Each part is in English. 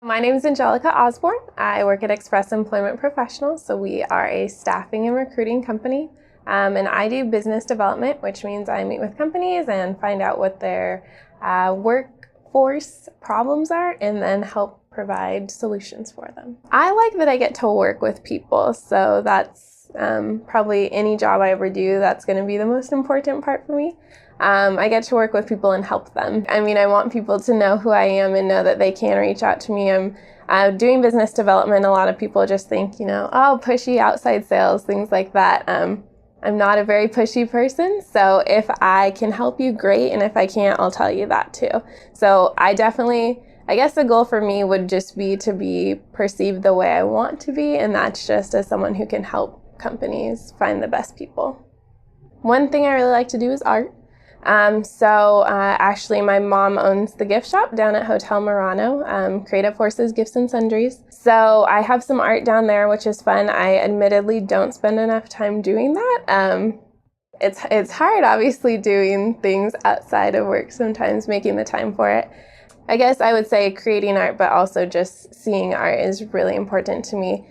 My name is Anjelica Osborne. I work at Express Employment Professionals, so we are a staffing and recruiting company. And I do business development, which means I meet with companies and find out what their workforce problems are and then help provide solutions for them. I like that I get to work with people, so that's probably any job I ever do, that's going to be the most important part for me. I get to work with people and help them. I mean, I want people to know who I am and know that they can reach out to me. I'm doing business development. A lot of people just think, oh, pushy outside sales, things like that. I'm not a very pushy person, so if I can help you, great, and if I can't, I'll tell you that too. So I guess the goal for me would just be to be perceived the way I want to be, and that's just as someone who can help companies find the best people. One thing I really like to do is art. Actually my mom owns the gift shop down at Hotel Murano, Creative Forces Gifts and Sundries. So I have some art down there, which is fun. I admittedly don't spend enough time doing that. It's hard, obviously, doing things outside of work sometimes, making the time for it. I guess I would say creating art, but also just seeing art is really important to me.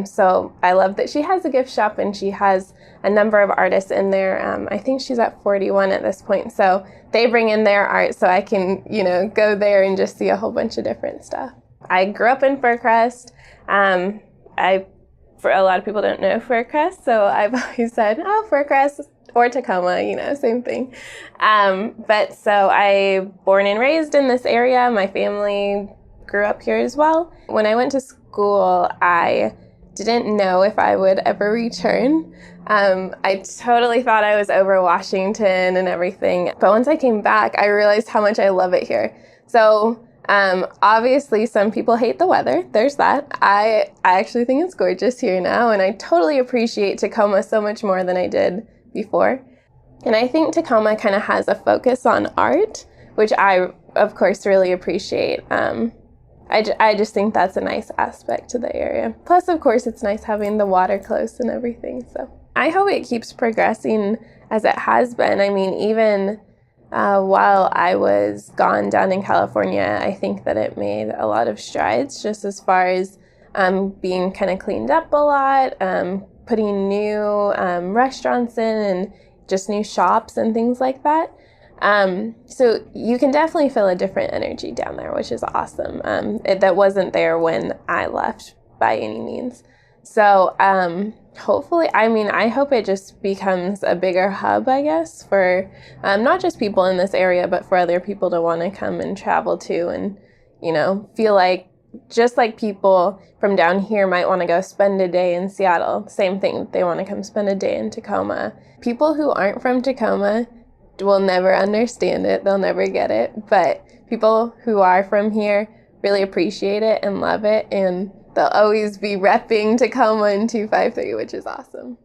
So I love that she has a gift shop and she has a number of artists in there. I think she's at 41 at this point. So they bring in their art so I can, go there and just see a whole bunch of different stuff. I grew up in Fircrest. For a lot of people don't know Fircrest, so I've always said, oh, Fircrest or Tacoma, same thing. But so I born and raised in this area. My family grew up here as well. When I went to school, I didn't know if I would ever return. I totally thought I was over Washington and everything. But once I came back, I realized how much I love it here. So obviously some people hate the weather. There's that. I actually think it's gorgeous here now, and I totally appreciate Tacoma so much more than I did before. And I think Tacoma kind of has a focus on art, which I, of course, really appreciate. I just think that's a nice aspect to the area. Plus, of course, it's nice having the water close and everything. So I hope it keeps progressing as it has been. I mean, even while I was gone down in California, I think that it made a lot of strides just as far as being kind of cleaned up a lot, putting new restaurants in and just new shops and things like that. So you can definitely feel a different energy down there, which is awesome. That wasn't there when I left by any means. So hopefully, I hope it just becomes a bigger hub, I guess, for not just people in this area, but for other people to want to come and travel to and, feel like, just like people from down here might want to go spend a day in Seattle, same thing, they want to come spend a day in Tacoma. People who aren't from Tacoma will never understand it, they'll never get it, but people who are from here really appreciate it and love it, and they'll always be repping Tacoma in 253, which is awesome.